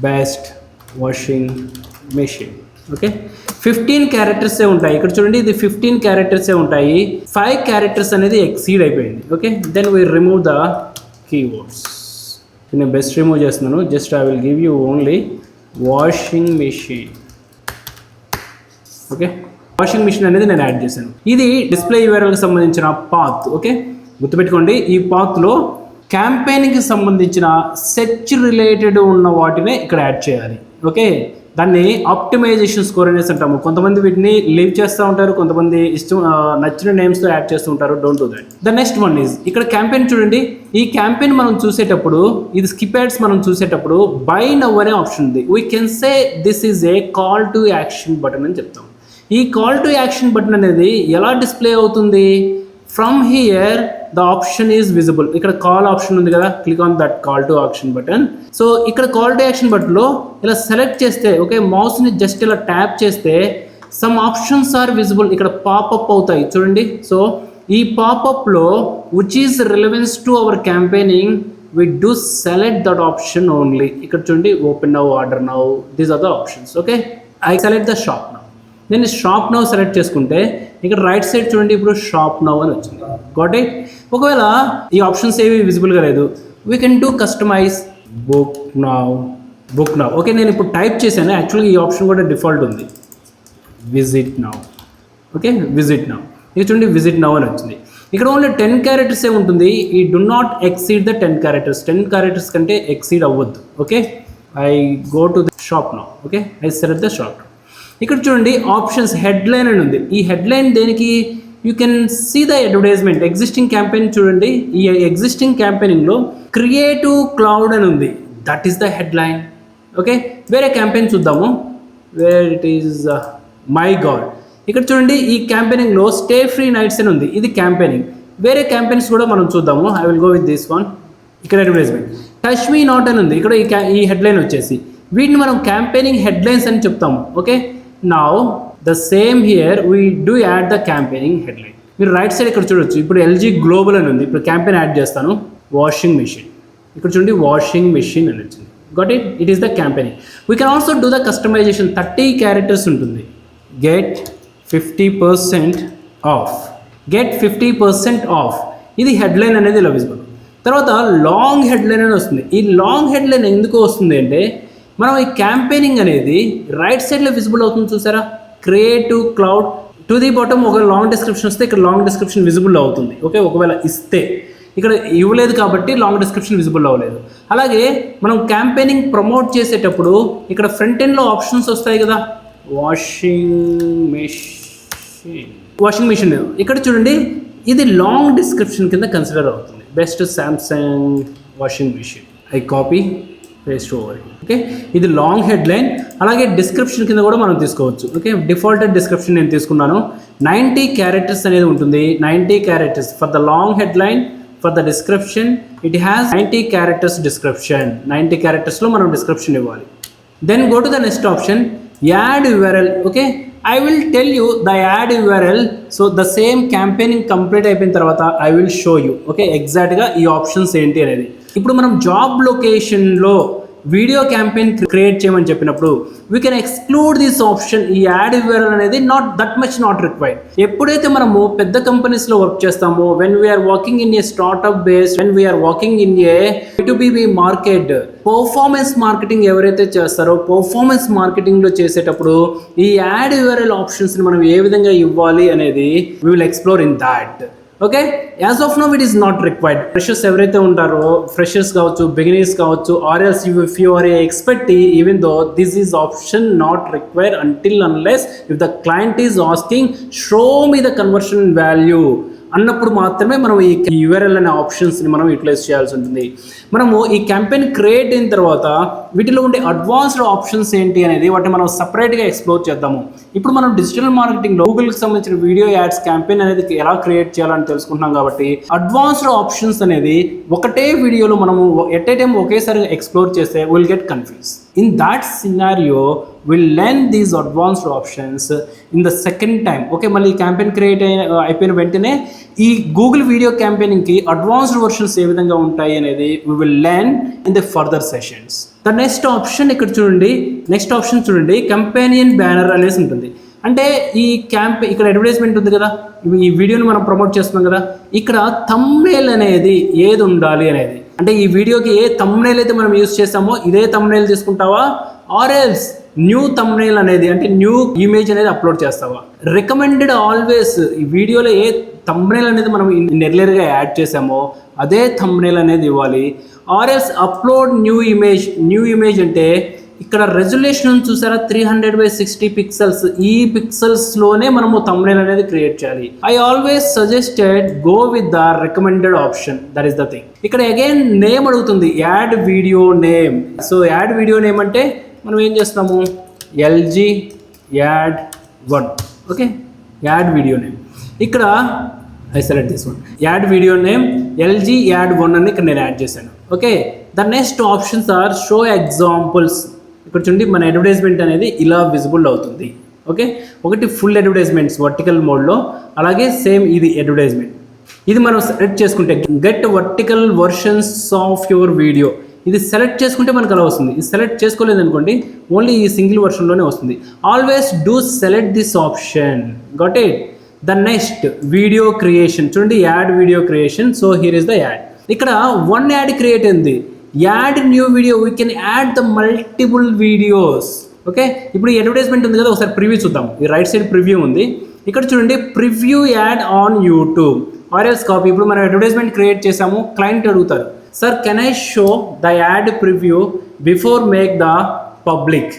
Best washing machine. ఓకే, 15 క్యారెక్టర్సే ఉంటాయి. ఇక్కడ చూడండి, ఇది 15 క్యారెక్టర్సే ఉంటాయి. 5 క్యారెక్టర్స్ అనేది ఎక్సీడ్ అయిపోయింది. Okay, then we remove the keywords. నేను బెస్ట్ రిమూవ్ చేస్తున్నాను. Just I will give you only washing machine. Okay, washing machine అనేది నేను యాడ్ చేశాను. ఇది డిస్ప్లే యూఆర్ఎల్కి సంబంధించిన పాత్. ఓకే, గుర్తుపెట్టుకోండి, ఈ పాత్లో క్యాంపెయిన్కి సంబంధించిన సెర్చ్ రిలేటెడ్ ఉన్న వాటినే ఇక్కడ యాడ్ చేయాలి. ఓకే, దాన్ని ఆప్టిమైజేషన్ స్కోర్ అనేసి అంటాము. కొంతమంది వీటిని లీవ్ చేస్తూ ఉంటారు, కొంతమంది ఇష్టం నచ్చిన నేమ్స్తో యాడ్ చేస్తూ ఉంటారు. Don't do that. The next one is ఇక్కడ క్యాంపెయిన్. చూడండి, ఈ క్యాంపెయిన్ మనం చూసేటప్పుడు, ఇది స్కిప్ యాడ్స్ మనం చూసేటప్పుడు బై నౌ అనే ఆప్షన్ ఉంది. We can say this is a call to action button అని చెప్తాం. ఈ కాల్ టు యాక్షన్ బటన్ అనేది ఎలా డిస్ప్లే అవుతుంది? From here the option is visible. ఇక్కడ కాల్ ఆప్షన్ ఉంది కదా, click on that call to action button. So ఇక్కడ కాల్ టు యాక్షన్ బటన్లో ఇలా సెలెక్ట్ చేస్తే, ఓకే, మౌస్ని జస్ట్ ఇలా ట్యాప్ చేస్తే సమ్ ఆప్షన్స్ ఆర్ విజిబుల్. ఇక్కడ పాపప్ అవుతాయి చూడండి. సో ఈ పాపప్లో which is relevance to our campaigning we do select that option only. ఇక్కడ చూడండి, open now, order now, these are the options. Okay, I select the shop now. నేను shop now select చేసుకుంటే ఇక్కడ right side చూడండి, ఇప్పుడు shop now అని వచ్చింది. Got it? ఒకవేళ ఈ ఆప్షన్స్ ఏవి విజిబుల్గా లేదు, we can do customize book now. Okay, నేను ఇప్పుడు టైప్ చేశాను. యాక్చువల్గా ఈ ఆప్షన్ కూడా డిఫాల్ట్ ఉంది, visit now. Okay, visit now. ఇది చూడండి, విజిట్ నౌ అని వచ్చింది. ఇక్కడ ఓన్లీ 10 క్యారెక్టర్సే ఉంటుంది. ఈ do not exceed the 10 characters. 10 characters కంటే ఎక్సీడ్ అవ్వద్దు. Okay, I go to the shop now. Okay, I select the shop now. ఇక్కడ చూడండి, ఆప్షన్స్ హెడ్లైన్ అని ఉంది. ఈ హెడ్లైన్ దేనికి? You can see the advertisement. Existing campaign చూడండి, ఈ ఎగ్జిస్టింగ్ క్యాంపెయినింగ్లో క్రియేటివ్ క్లౌడ్ అని ఉంది. That is the headline. Okay, వేరే క్యాంపెయిన్ చూద్దాము. Where it is my god. ఇక్కడ చూడండి, ఈ క్యాంపెయినింగ్లో స్టే ఫ్రీ నైట్స్ అని ఉంది. ఇది క్యాంపెయినింగ్. వేరే క్యాంపెయిన్స్ కూడా మనం చూద్దాము. I will go with this one. ఇక్కడ అడ్వర్టైజ్మెంట్ టచ్ మీ నాట్ అని ఉంది. ఇక్కడ ఈ హెడ్లైన్ వచ్చేసి, వీటిని మనం క్యాంపెయినింగ్ హెడ్లైన్స్ అని చెప్తాము. Okay, now the same here we do add the campaigning headline. మీరు రైట్ సైడ్ ఇక్కడ చూడొచ్చు, ఇప్పుడు ఎల్జీ గ్లోబల్ అని ఉంది. ఇప్పుడు క్యాంపెయిన్ యాడ్ చేస్తాను, వాషింగ్ మెషిన్. ఇక్కడ చూడండి, వాషింగ్ మెషిన్ అని వచ్చింది. Got it? It is the campaigning. We can also do the customization. 30 characters ఉంటుంది. Get 50% off. Get 50% off. ఇది హెడ్లైన్ అనేది ఇలా విజిబుల్. తర్వాత లాంగ్ హెడ్లైన్ అని వస్తుంది. ఈ లాంగ్ హెడ్లైన్ ఎందుకు వస్తుంది అంటే, మనం ఈ క్యాంపెయినింగ్ అనేది రైట్ సైడ్లో విజిబుల్ అవుతుంది చూసారా, creative cloud to the bottom. ఒక లాంగ్ డిస్క్రిప్షన్ వస్తే ఇక్కడ లాంగ్ డిస్క్రిప్షన్ విజిబుల్ అవుతుంది. ఓకే, ఒకవేళ ఇస్తే, ఇక్కడ ఇవ్వలేదు కాబట్టి లాంగ్ డిస్క్రిప్షన్ విజిబుల్ అవ్వలేదు. అలాగే మనం క్యాంపెయినింగ్ ప్రమోట్ చేసేటప్పుడు ఇక్కడ ఫ్రంట్ ఎండ్లో ఆప్షన్స్ వస్తాయి కదా, వాషింగ్ మెషిన్. ఇక్కడ చూడండి, ఇది లాంగ్ డిస్క్రిప్షన్ కింద కన్సిడర్ అవుతుంది. Best Samsung washing machine. I copy paste over. Okay, ఇది లాంగ్ హెడ్లైన్. అలాగే డిస్క్రిప్షన్ కింద కూడా మనం తీసుకోవచ్చు. ఓకే, డిఫాల్టెడ్ డిస్క్రిప్షన్ నేను తీసుకున్నాను. 90 క్యారెక్టర్స్ అనేది ఉంటుంది. 90 characters for the long headline. For the description it has 90 characters description. 90 క్యారెక్టర్స్లో మనం డిస్క్రిప్షన్ ఇవ్వాలి. Then go to the next option, ad URL. Okay, I will tell you the ad URL. So the same campaigning complete అయిపోయిన తర్వాత I will show you. Okay, ఎగ్జాక్ట్గా ఈ options ఏంటి అనేది. ఇప్పుడు మనం జాబ్ లొకేషన్లో వీడియో క్యాంపెయిన్ క్రియేట్ చేయమని చెప్పినప్పుడు we can exclude this option. ఈ యాడ్ యూఆర్ఎల్ అనేది దట్ మచ్ నాట్ రిక్వైర్డ్. ఎప్పుడైతే మనము పెద్ద కంపెనీస్లో వర్క్ చేస్తామో, when we are working in a startup base, when we are working in a B2B market, performance marketing ఎవరైతే చేస్తారో పర్ఫార్మెన్స్ మార్కెటింగ్లో చేసేటప్పుడు ఈ యాడ్ యూఆర్ఎల్ ఆప్షన్స్ని మనం ఏ విధంగా ఇవ్వాలి అనేది we will explore in that. Okay, as of now it is not required. Freshers ఎవరైతే ఉంటారో, ఫ్రెషర్స్ కావచ్చు, బిగినర్స్ కావచ్చు, or else if you are a expert, even though this is option not required until unless if the client is asking show me the conversion value అన్నప్పుడు మాత్రమే మనం ఈ URL అనే ఆప్షన్స్ని మనం యూటిలైజ్ చేయాల్సి ఉంటుంది. మనము ఈ క్యాంపెయిన్ క్రియేట్ అయిన తర్వాత వీటిలో ఉండే అడ్వాన్స్డ్ ఆప్షన్స్ ఏంటి అనేది వాటిని మనం సపరేట్గా ఎక్స్ప్లోర్ చేద్దాము. ఇప్పుడు మనం డిజిటల్ మార్కెటింగ్లో గూగుల్కి సంబంధించిన వీడియో యాడ్స్ క్యాంపెయిన్ అనేది ఎలా క్రియేట్ చేయాలని తెలుసుకుంటున్నాం కాబట్టి అడ్వాన్స్డ్ ఆప్షన్స్ అనేది ఒకటే వీడియోలో మనము ఎట్ ఏ టైం ఒకేసారి ఎక్స్ప్లోర్ చేస్తే will get confuse. In that scenario will learn these advanced options in the second time. Okay, మళ్ళీ ఈ క్యాంపెయిన్ క్రియేట్ అయిపోయిన వెంటనే ఈ గూగుల్ వీడియో క్యాంపెయినింగ్కి అడ్వాన్స్డ్ వర్షన్స్ ఏ విధంగా ఉంటాయి అనేది we will learn in the further sessions. The next option ఇక్కడ చూడండి, కంపానియన్ బ్యానర్ అనేసి ఉంటుంది. అంటే ఈ ఇక్కడ అడ్వర్టైజ్మెంట్ ఉంది కదా, ఈ వీడియోని మనం ప్రమోట్ చేస్తున్నాం కదా, ఇక్కడ థంబ్నెయిల్ అనేది ఏది ఉండాలి అనేది, అంటే ఈ వీడియోకి ఏ థంబ్నెయిల్ అయితే మనం యూజ్ చేస్తామో ఇదే థంబ్నెయిల్ తీసుకుంటావా, ఆర్ ఎల్స్ న్యూ థంబ్నెయిల్ అనేది అంటే న్యూ ఇమేజ్ అనేది అప్లోడ్ చేస్తావా. రికమెండెడ్ ఆల్వేస్ ఈ వీడియోలో ఏ థంబ్నెయిల్ అనేది మనం ఎర్లియర్గా యాడ్ చేసామో అదే థంబ్నెయిల్ అనేది ఇవ్వాలి. Or else upload new image అంటే ఇక్కడ రెజల్యూషన్ చూసారా, 300/60 పిక్సెల్స్. ఈ పిక్సెల్స్లోనే మనము థంబ్నెయిల్ అనేది క్రియేట్ చేయాలి. I always suggested go with the recommended option, that is the thing. ఇక్కడ అగైన్ నేమ్ అడుగుతుంది, ad video name. So ad video name అంటే మనం ఏం చేస్తున్నాము, LG ad 1. Okay, ad video name. ఇక్కడ I select this one, ad video name LG ad 1 అని ఇక్కడ నేను యాడ్ చేశాను. Okay, the next options are show examples. ఇక్కడ చూడండి మన అడ్వర్టైజ్మెంట్ అనేది ఇలా విజిబుల్ అవుతుంది. ఓకే, ఒకటి ఫుల్ అడ్వర్టైజ్మెంట్స్ వర్టికల్ మోడ్లో, అలాగే సేమ్ ఇది అడ్వర్టైజ్మెంట్. ఇది మనం సెలెక్ట్ చేసుకుంటే get vertical versions of your video, ఇది సెలెక్ట్ చేసుకుంటే మనకు అలా వస్తుంది. ఇది సెలెక్ట్ చేసుకోలేదు అనుకోండి, ఓన్లీ ఈ సింగిల్ వర్షన్లోనే వస్తుంది. Always do select this option, got it. The next video creation, చూడండి ad video creation. So here is the ad. ఇక్కడ 1 యాడ్ క్రియేట్ అయింది, add new video, we can add the multiple videos. Okay, ఇప్పుడు ఈ advertisement ఉంది కదా, ఒకసారి preview చూద్దాం. ఈ రైట్ సైడ్ ప్రివ్యూ ఉంది, ఇక్కడ చూడండి preview ad on YouTube or else copy. ఇప్పుడు మనం అడ్వర్టైజ్మెంట్ క్రియేట్ చేసాము, క్లయింట్ అడుగుతారు, sir can I show the ad preview before make the public.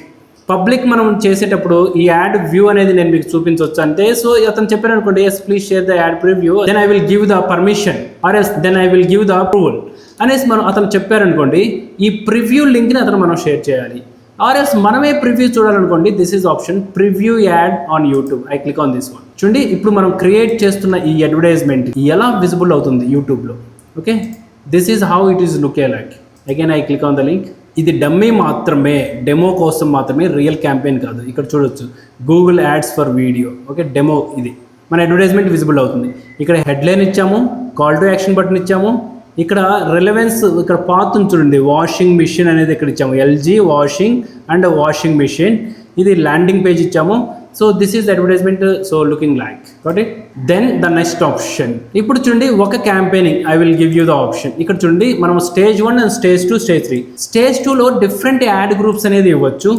మనం చేసేటప్పుడు ఈ యాడ్ వ్యూ అనేది నేను మీకు చూపించవచ్చు అంటే. సో అతను చెప్పారు అనుకోండి, yes please share the ad preview, then I will give the permission or else then I will give the approval అనేసి అతను చెప్పారనుకోండి, ఈ ప్రివ్యూ లింక్ని మనం షేర్ చేయాలి. ఆర్ ఎల్స్ మనమే ప్రివ్యూ చూడాలనుకోండి, this is option preview ad on YouTube. I click on this one. చూడండి ఇప్పుడు మనం క్రియేట్ చేస్తున్న ఈ అడ్వర్టైజ్మెంట్ ఎలా విజిబుల్ అవుతుంది యూట్యూబ్లో. Okay, this is how it is look like. Again I click on the link. ఇది డమ్మీ మాత్రమే, డెమో కోసం మాత్రమే, రియల్ క్యాంపెయిన్ కాదు. ఇక్కడ చూడొచ్చు Google ads for video. Okay, demo. ఇది మన అడ్వర్టైజ్మెంట్ విజిబుల్ అవుతుంది. ఇక్కడ హెడ్లైన్ ఇచ్చాము, కాల్ టు యాక్షన్ బటన్ ఇచ్చాము, ఇక్కడ రిలవెన్స్ ఇక్కడ పాత్ చూడండి, వాషింగ్ మిషన్ అనేది ఇక్కడ ఇచ్చాము, LG washing and washing machine. ఇది ల్యాండింగ్ పేజ్ ఇచ్చాము. So this is advertisement, so looking like got it. Then the next option, ఇప్పుడు చూడండి ఒక campaigning, I will give you the option. ఇక్కడ చూడండి మనం stage 1 and stage 2, stage 3. Stage 2లో different ad groups అనేది ఇవ్వచ్చు.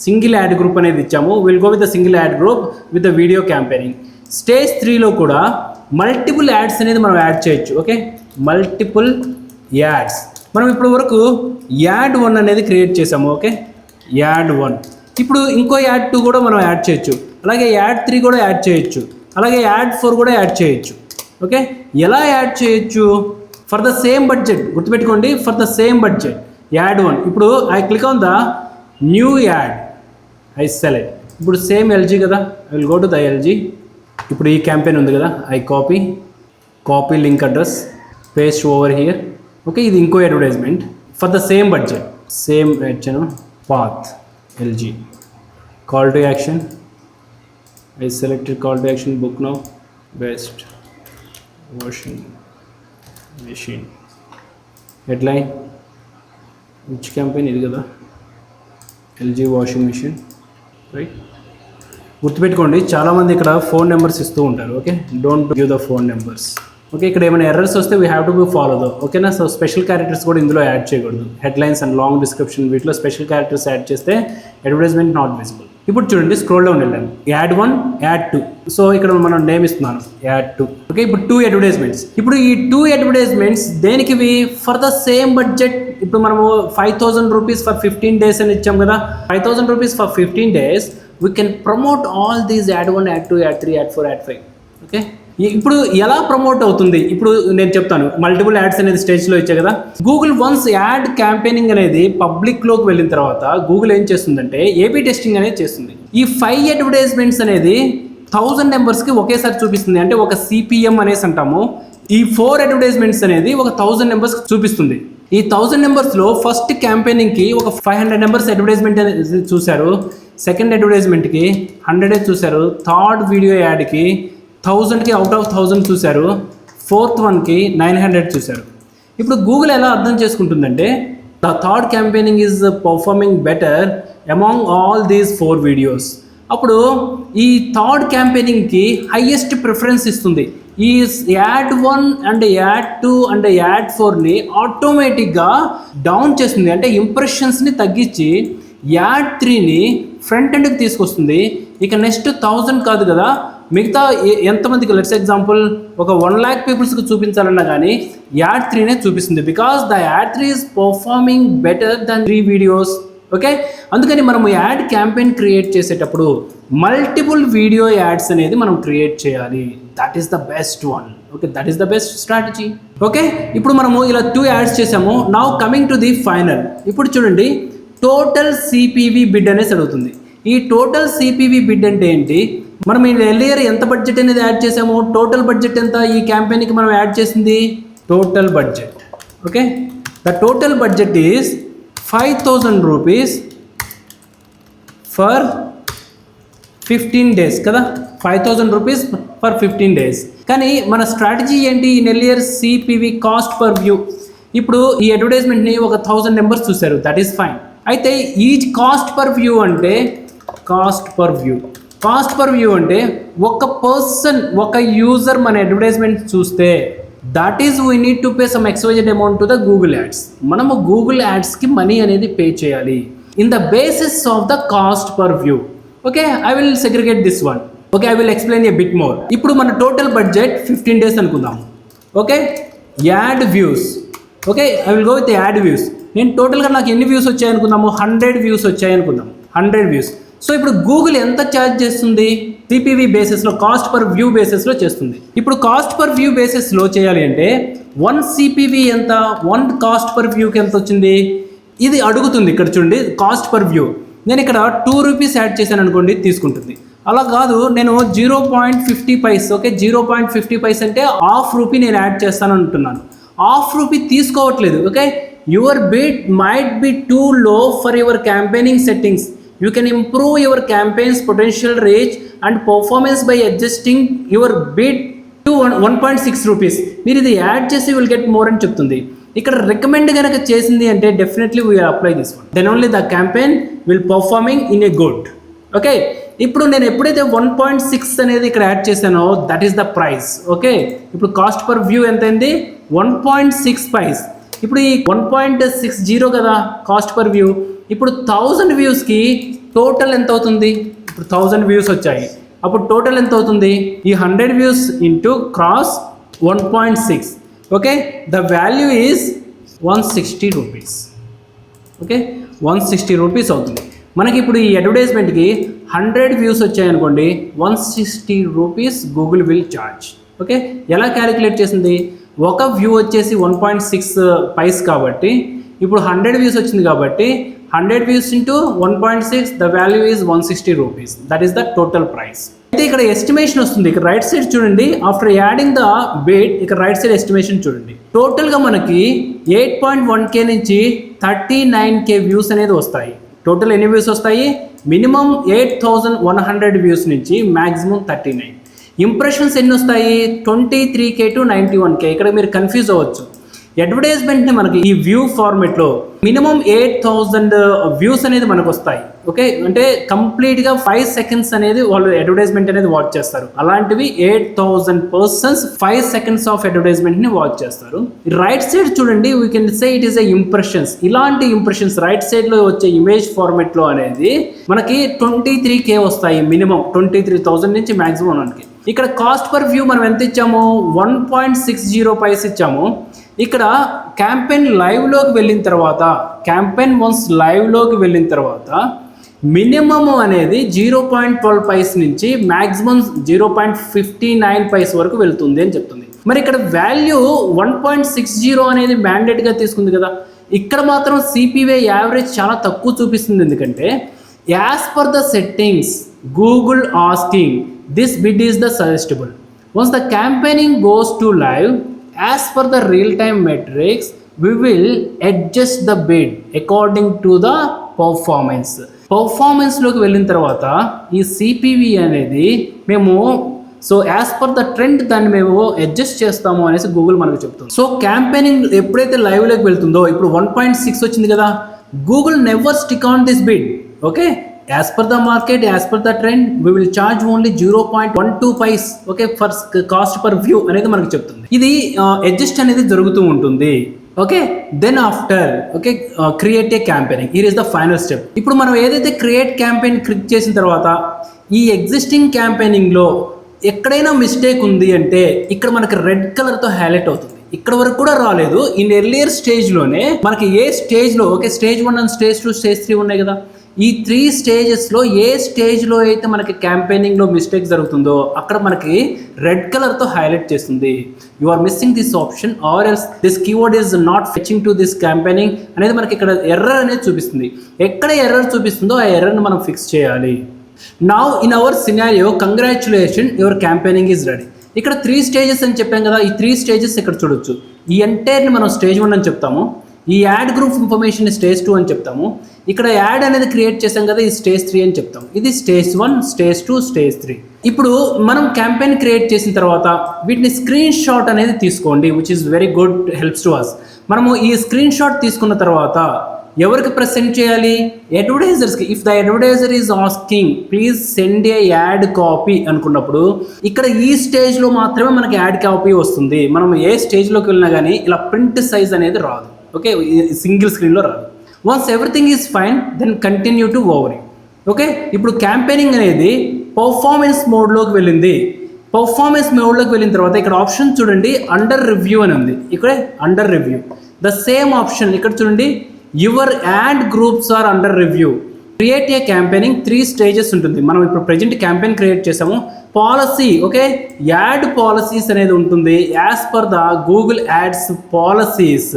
సింగిల్ యాడ్ గ్రూప్ అనేది ఇచ్చాము, will go with the single ad group with the video campaigning. Stage 3లో కూడా మల్టిపుల్ యాడ్స్ అనేది మనం యాడ్ చేయొచ్చు. Okay, multiple ads. మనం ఇప్పుడు వరకు యాడ్ 1 అనేది క్రియేట్ చేసాము. Okay, add 1. ఇప్పుడు ఇంకో యాడ్ 2 కూడా మనం యాడ్ చేయొచ్చు, అలాగే యాడ్ 3 కూడా యాడ్ చేయొచ్చు, అలాగే యాడ్ 4 కూడా యాడ్ చేయొచ్చు. ఓకే, ఎలా యాడ్ చేయొచ్చు, ఫర్ ద సేమ్ బడ్జెట్. గుర్తుపెట్టుకోండి, for the same budget ad 1. ఇప్పుడు I click on the new ad, I select. ఇప్పుడు సేమ్ ఎల్జీ కదా, I will go to the LG. ఇప్పుడు ఈ క్యాంపెయిన్ ఉంది కదా, I copy link address, paste over here. Okay, ఇది ఇంకో advertisement for the same budget, same ఇచ్చాను, path LG. Call to action, I selected call to action, book now, best washing machine. Headline, which campaign ఇది కదా, LG washing machine, right. గుర్తుపెట్టుకోండి, చాలామంది ఇక్కడ phone numbers ఇస్తూ ఉంటారు. Okay, don't give the phone numbers. Okay, ఇక్కడ ఏమైనా errors వస్తే we have to B follow the. ఓకేనా. సో స్పెషల్ క్యారెక్టర్స్ కూడా ఇందులో యాడ్ చేయకూడదు. హెడ్లైన్స్ అండ్ లాంగ్ డిస్క్రిప్షన్ వీటిలో స్పెషల్ క్యారెక్టర్స్ యాడ్ చేస్తే అడ్వర్టైజ్మెంట్ నాట్ విజిబుల్. ఇప్పుడు చూడండి, స్క్రోల్ డౌన్ వెళ్ళాము, యాడ్ 1, యాడ్ 2. సో ఇక్కడ మనం నేమ్ ఇస్తున్నాను, యాడ్ 2. ఓకే, ఇప్పుడు 2 అడ్వర్టైజ్మెంట్స్. ఇప్పుడు ఈ 2 అడ్వర్టైజ్మెంట్స్ దేనికివి? For the same budget. ఇప్పుడు మనము 5,000 రూపీస్ ఫర్ 15 days అని ఇచ్చాం కదా. 5,000 rupees for 15 days we can promote all these ad 1, ad 2, ad 3, ad 4, ad 5. Okay, ఇప్పుడు ఎలా ప్రమోట్ అవుతుంది ఇప్పుడు నేను చెప్తాను. మల్టిపుల్ యాడ్స్ అనేది స్టేజ్లో ఇచ్చా కదా. గూగుల్ వన్స్ యాడ్ క్యాంపెయినింగ్ అనేది పబ్లిక్లోకి వెళ్ళిన తర్వాత గూగుల్ ఏం చేస్తుందంటే ఏబీ టెస్టింగ్ అనేది చేస్తుంది. ఈ 5 అడ్వర్టైజ్మెంట్స్ అనేది 1000 నెంబర్స్కి ఒకేసారి చూపిస్తుంది. అంటే ఒక సిపిఎం అనేసి అంటాము. ఈ 4 అడ్వర్టైజ్మెంట్స్ అనేది ఒక 1000 నెంబర్స్కి చూపిస్తుంది. ఈ 1000 నెంబర్స్లో ఫస్ట్ క్యాంపెయినింగ్కి ఒక 500 నెంబర్స్ అడ్వర్టైజ్మెంట్ అనేది చూశారు. సెకండ్ అడ్వర్టైజ్మెంట్కి 100 చూశారు. థర్డ్ వీడియో యాడ్కి 1000కి అవుట్ ఆఫ్ 1000 చూశారు. ఫోర్త్ వన్కి 900 చూశారు. ఇప్పుడు గూగుల్ ఎలా అర్థం చేసుకుంటుందంటే the third campaigning is performing better among all these 4 videos. అప్పుడు ఈ థర్డ్ క్యాంపెయినింగ్కి హైయెస్ట్ ప్రిఫరెన్స్ ఇస్తుంది. ఈ ad 1 and ad 2 and ad 4ని ఆటోమేటిక్గా డౌన్ చేస్తుంది. అంటే ఇంప్రెషన్స్ని తగ్గించి యాడ్ 3ని ఫ్రంట్ ఎండ్కి తీసుకొస్తుంది. ఇక నెక్స్ట్ 1000 కాదు కదా, మిగతా ఎంతమందికి లెట్స్ ఎగ్జాంపుల్ ఒక 1 lakh పీపుల్స్కి చూపించాలన్నా కానీ యాడ్ 3నే చూపిస్తుంది. Because the ad 3 is performing better then 3 videos. Okay, అందుకని మనము యాడ్ క్యాంపెయిన్ క్రియేట్ చేసేటప్పుడు మల్టిపుల్ వీడియో యాడ్స్ అనేది మనం క్రియేట్ చేయాలి. That is the best one. Okay, that is the best strategy. Okay, ఇప్పుడు మనము ఇలా 2 యాడ్స్ చేసాము. Now coming to the final. ఇప్పుడు చూడండి, టోటల్ సిపివి బిడ్ అనేసి అడుగుతుంది. ఈ టోటల్ సిపివి బిడ్ అంటే ఏంటి? మనం ఈ ఎర్లియర్ ఎంత బడ్జెట్ అనేది యాడ్ చేసాము, టోటల్ బడ్జెట్ ఎంత ఈ క్యాంపెయిన్కి మనం యాడ్ చేసింది? Total budget. Okay, the total budget is 5,000 rupees for 15 days కదా. 5,000 రూపీస్ ఫర్ 15 days. కానీ మన స్ట్రాటజీ ఏంటి? ఈ earlier CPV cost per view. ఇప్పుడు ఈ అడ్వర్టైజ్మెంట్ని ఒక 1000 నెంబర్స్ చూశారు, దట్ ఈస్ ఫైన్. అయితే ఈ కాస్ట్ పర్ వ్యూ అంటే కాస్ట్ పర్ వ్యూ అంటే ఒక పర్సన్, ఒక యూజర్ మన అడ్వర్టైజ్మెంట్ చూస్తే that is we need to pay some XYZ amount to the Google ads. మనము గూగుల్ యాడ్స్కి మనీ అనేది పే చేయాలి in the basis of the cost per view. Okay, I will segregate this one. Okay, I will explain a bit more. ఇప్పుడు మన total budget 15 days అనుకుందాం. Okay, ad views. Okay, I will go with add views. నేను టోటల్గా నాకు ఎన్ని views వచ్చాయి అనుకుందాము? 100 views వచ్చాయి అనుకుందాం. 100 వ్యూస్. సో ఇప్పుడు గూగుల్ ఎంత ఛార్జ్ చేస్తుంది? సిపివి బేసిస్లో, కాస్ట్ పర్ వ్యూ బేసిస్లో చేస్తుంది. ఇప్పుడు కాస్ట్ పర్ వ్యూ బేసిస్లో చేయాలి అంటే 1 సిపివి ఎంత, 1 కాస్ట్ పర్ వ్యూకి ఎంత వచ్చింది? ఇది అడుగుతుంది. ఇక్కడ చూడండి, కాస్ట్ పర్ వ్యూ. నేను ఇక్కడ 2 రూపీస్ యాడ్ చేశాను అనుకోండి, తీసుకుంటుంది. అలా కాదు, నేను 0.50 పైస్. ఓకే, 0.50 పైస్ అంటే ₹1 నేను యాడ్ చేస్తాను అంటున్నాను. ₹1 తీసుకోవట్లేదు. Okay, your bid might be too low for your campaigning settings. You can improve your campaign's potential reach and performance by adjusting your bid to 1.6 rupees. మీరు ఇది యాడ్ చేసి will get more అని చెప్తుంది. ఇక్కడ recommend కనుక చేసింది అంటే definitely we apply this one. Then only the campaign will performing in a good. Okay, ఇప్పుడు నేను ఎప్పుడైతే 1.6 అనేది ఇక్కడ యాడ్ చేశానో that is the price. Okay, ఇప్పుడు కాస్ట్ పర్ వ్యూ ఎంత అయింది? 1.6 పైస్. ఇప్పుడు ఈ 1.60 కదా కాస్ట్ పర్ వ్యూ. ఇప్పుడు 1000 వ్యూస్కి టోటల్ ఎంత అవుతుంది? ఇప్పుడు 1000 వ్యూస్ వచ్చాయి. అప్పుడు టోటల్ ఎంత అవుతుంది? ఈ 100 views into cross 1.6. Okay, the value is 160 rupees. Okay, 160 rupees అవుతుంది. మనకి ఇప్పుడు ఈ అడ్వర్టైజ్మెంట్కి 100 వ్యూస్ వచ్చాయనుకోండి, 160 rupees Google will charge. Okay, ఎలా క్యాలిక్యులేట్ చేసింది? ఒక వ్యూ వచ్చేసి 1.6 పైస్ కాబట్టి ఇప్పుడు 100 వ్యూస్ వచ్చింది కాబట్టి 100 views into 1.6 the value is 160 rupees. That is the total price. అయితే ఇక్కడ ఎస్టిమేషన్ వస్తుంది. ఇక్కడ రైట్ సైడ్ చూడండి, ఆఫ్టర్ యాడింగ్ ద బిడ్ ఇక్కడ రైట్ సైడ్ ఎస్టిమేషన్ చూడండి. టోటల్గా మనకి 8.1K నుంచి 39K వ్యూస్ అనేది వస్తాయి. టోటల్ ఎన్ని వ్యూస్ వస్తాయి? మినిమం 8,100 వ్యూస్ నుంచి మ్యాక్సిమం 39. ఇంప్రెషన్స్ ఎన్ని వస్తాయి? 23K to 91K. ఇక్కడ మీరు కన్ఫ్యూజ్ అవ్వచ్చు. అడ్వర్టైజ్మెంట్ని మనకి ఈ వ్యూ ఫార్మెట్లో మినిమం 8,000 వ్యూస్ అనేది మనకు వస్తాయి. ఓకే, అంటే కంప్లీట్గా 5 seconds అనేది వాళ్ళు అడ్వర్టైజ్మెంట్ అనేది వాచ్ చేస్తారు. అలాంటివి 8,000 persons 5 seconds ఆఫ్ అడ్వర్టైజ్మెంట్ని వాచ్ చేస్తారు. రైట్ సైడ్ చూడండి, we can say it is a impressions. ఇలాంటి ఇంప్రెషన్స్ రైట్ సైడ్లో వచ్చే ఇమేజ్ ఫార్మెట్లో అనేది మనకి 23K వస్తాయి. మినిమం 23,000 నుంచి మ్యాక్సిమం మనకి. ఇక్కడ కాస్ట్ పర్ వ్యూ మనం ఎంత ఇచ్చాము, 1.60 పైస్ ఇచ్చాము. ఇక్కడ క్యాంపెయిన్ లైవ్లోకి వెళ్ళిన తర్వాత, క్యాంపెయిన్ వన్స్ లైవ్లోకి వెళ్ళిన తర్వాత మినిమమ్ అనేది 0.12 పైస్ నుంచి మ్యాక్సిమం 0.59 పైస్ వరకు వెళ్తుంది అని చెప్తుంది. మరి ఇక్కడ వాల్యూ 1.60 అనేది మ్యాండేట్గా తీసుకుంది కదా. ఇక్కడ మాత్రం సిపివై యావరేజ్ చాలా తక్కువ చూపిస్తుంది. ఎందుకంటే as per the settings Google asking this bid is the suggestible. Once the campaigning goes to live, as per the real-time metrics, we will adjust the bid according to the performance. లోకి వెళ్ళిన తర్వాత ఈ CPV అనేది మేము as per the trend దాన్ని మేము adjust చేస్తాము అనేసి గూగుల్ మనకు చెప్తుంది. సో క్యాంపెయినింగ్ ఎప్పుడైతే లైవ్లోకి వెళ్తుందో, ఇప్పుడు 1.6 వచ్చింది కదా, Google never stick on this bid. Okay, as per the market, as per the trend, we will charge only 0.12 paise. Okay, for cost per view అనేది మనకు చెప్తుంది. ఇది అడ్జస్ట్ అనేది జరుగుతూ ఉంటుంది. Okay, then after okay create a campaigning. Here is the final step. ఇప్పుడు మనం ఏదైతే క్రియేట్ క్యాంపెయిన్ క్లిక్ చేసిన తర్వాత ఈ ఎగ్జిస్టింగ్ క్యాంపెయినింగ్లో ఎక్కడైనా మిస్టేక్ ఉంది అంటే ఇక్కడ మనకి రెడ్ కలర్తో హైలైట్ అవుతుంది. ఇక్కడ వరకు కూడా రాలేదు. ఇన్ ఎర్లియర్ స్టేజ్లోనే మనకి ఏ స్టేజ్లో, okay stage 1 and stage 2 stage 3 ఉన్నాయి కదా, ఈ 3 స్టేజెస్లో ఏ స్టేజ్లో అయితే మనకి క్యాంపెయినింగ్లో మిస్టేక్ జరుగుతుందో అక్కడ మనకి రెడ్ కలర్తో హైలైట్ చేస్తుంది. You are missing this option or else this keyword is not fetching to this campaigning అనేది మనకి ఇక్కడ ఎర్రర్ అనేది చూపిస్తుంది. ఎక్కడ ఎర్రర్ చూపిస్తుందో ఆ ఎర్రర్ని మనం ఫిక్స్ చేయాలి. Now in our scenario congratulation, your campaigning is ready. ఇక్కడ 3 స్టేజెస్ అని చెప్పాం కదా, ఈ 3 స్టేజెస్ ఇక్కడ చూడొచ్చు. ఈ ఎంటైర్ని మనం స్టేజ్ 1 అని చెప్తాము. ఈ యాడ్ గ్రూప్ ఇన్ఫర్మేషన్ స్టేజ్ 2 అని చెప్తాము. ఇక్కడ యాడ్ అనేది క్రియేట్ చేసాం కదా, ఈ స్టేజ్ 3 అని చెప్తాం. ఇది స్టేజ్ 1, స్టేజ్ 2, స్టేజ్ 3. ఇప్పుడు మనం క్యాంపెయిన్ క్రియేట్ చేసిన తర్వాత వీటిని స్క్రీన్ షాట్ అనేది తీసుకోండి, which is very good, helps to us. మనము ఈ స్క్రీన్ షాట్ తీసుకున్న తర్వాత ఎవరికి ప్రెసెంట్ చేయాలి, అడ్వర్టైజర్స్కి. If the advertiser is asking please send a ad copy అనుకున్నప్పుడు ఇక్కడ ఈ స్టేజ్లో మాత్రమే మనకి యాడ్ కాపీ వస్తుంది. మనం ఏ స్టేజ్లోకి వెళ్ళినా కానీ ఇలా ప్రింట్ సైజ్ అనేది రాదు. ఓకే, సింగిల్ స్క్రీన్లో రాదు. Once everything is fine, then continue to over. Okay, ఇప్పుడు క్యాంపెయినింగ్ అనేది పర్ఫార్మెన్స్ మోడ్లోకి వెళ్ళింది. పర్ఫార్మెన్స్ మోడ్లోకి వెళ్ళిన తర్వాత ఇక్కడ ఆప్షన్ చూడండి, అండర్ రివ్యూ అని ఉంది. ఇక్కడ under review the same option ఇక్కడ చూడండి, your ad groups are under review. Create a campaigning 3 stages ఉంటుంది. మనం ఇప్పుడు ప్రజెంట్ క్యాంపెయిన్ క్రియేట్ చేసాము. పాలసీ, ఓకే యాడ్ పాలసీస్ అనేది ఉంటుంది. As per the Google ads policies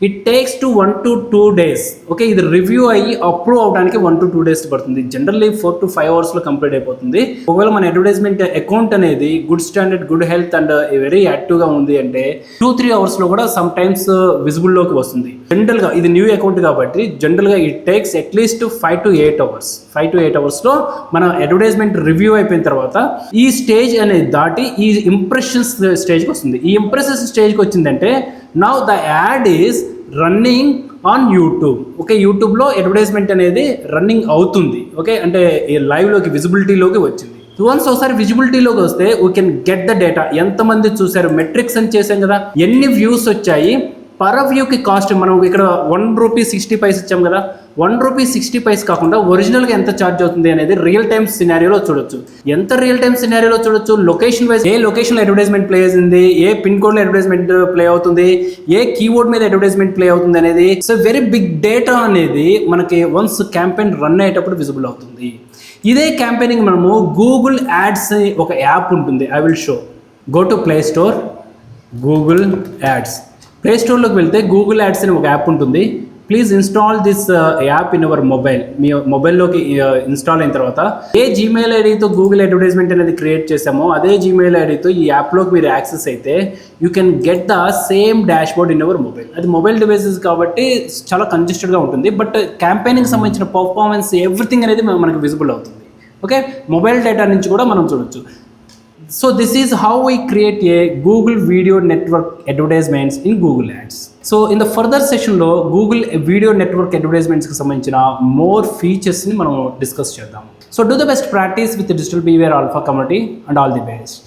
it takes to 1 to 2 days. ఓకే, ఇది రివ్యూ అయ్యి అప్రూవ్ అవడానికి 1 to 2 days పడుతుంది. జనరల్లీ 4 to 5 hours కంప్లీట్ అయిపోతుంది. ఒకవేళ మన అడ్వర్టైజ్మెంట్ అకౌంట్ అనేది good standard, good health and very యాక్టివ్గా ఉంది అంటే 2-3 hours కూడా సమ్ టైమ్స్ విజిబుల్లోకి వస్తుంది. జనరల్గా ఇది న్యూ అకౌంట్ కాబట్టి జనరల్గా it takes at least 5 to 8 hours. 5 to 8 hours మన అడ్వర్టైజ్మెంట్ రివ్యూ అయిపోయిన తర్వాత ఈ స్టేజ్ అనేది దాటి ఈ ఇంప్రెషన్స్ స్టేజ్కి వస్తుంది. ఈ ఇంప్రెషన్స్ స్టేజ్కి వచ్చిందంటే now the add is running on YouTube. Okay, యూట్యూబ్లో అడ్వర్టైజ్మెంట్ అనేది రన్నింగ్ అవుతుంది. ఓకే, అంటే లైవ్లోకి విజిబిలిటీలోకి వచ్చింది. వన్స్ ఒకసారి విజిబిలిటీలోకి వస్తే we can get the data. ఎంతమంది చూసారు, మెట్రిక్స్ అని చేసాం కదా, ఎన్ని వ్యూస్ వచ్చాయి, పర్ వ్యూకి కాస్ట్. మనం ఇక్కడ ₹1.60 ఇచ్చాం కదా, ₹1.60 కాకుండా ఒరిజినల్గా ఎంత ఛార్జ్ అవుతుంది అనేది రియల్ టైమ్ సినారియోలో చూడొచ్చు. ఎంత రియల్ టైమ్ సినారియోలో చూడొచ్చు, లొకేషన్ వైజ్ ఏ లొకేషన్లో అడ్వర్టైజ్మెంట్ ప్లే అవుతుంది, ఏ పిన్ కోడ్లో అడ్వర్టైజ్మెంట్ ప్లే అవుతుంది, ఏ కీవర్డ్ మీద అడ్వర్టైజ్మెంట్ ప్లే అవుతుంది అనేది. సో వెరీ బిగ్ డేటా అనేది మనకి వన్స్ క్యాంపెయిన్ రన్ అయ్యేటప్పుడు విజిబుల్ అవుతుంది. ఇదే క్యాంపెయినింగ్ మనము గూగుల్ యాడ్స్ ఒక యాప్ ఉంటుంది. I will show. Go to play store, Google ads. Play స్టోర్లోకి వెళ్తే గూగుల్ యాడ్స్ అని ఒక యాప్ ఉంటుంది. Please install this app in our mobile. మీ మొబైల్లోకి ఇన్స్టాల్ అయిన తర్వాత ఏ జీమెయిల్ ఐడితో గూగుల్ అడ్వర్టైజ్మెంట్ అనేది క్రియేట్ చేసామో అదే జీమెయిల్ ఐడితో ఈ యాప్లోకి మీరు యాక్సెస్ అయితే you can get the same dash board in our mobile. అది మొబైల్ డివైసెస్ కాబట్టి చాలా కంజెస్టెడ్గా ఉంటుంది. బట్ క్యాంపెయినింగ్ సంబంధించిన పర్ఫార్మెన్స్ ఎవ్రీథింగ్ అనేది మనకు విజిబుల్ అవుతుంది. ఓకే, మొబైల్ డేటా నుంచి కూడా మనం చూడొచ్చు. So this is how we create a Google Video Network advertisements in Google Ads. So in the further session లో Google Video Network advertisements కి సంబంధించిన more features ని మనం డిస్కస్ చేద్దాం. So do the best practice with the Digital BVR Alpha Community and all the best.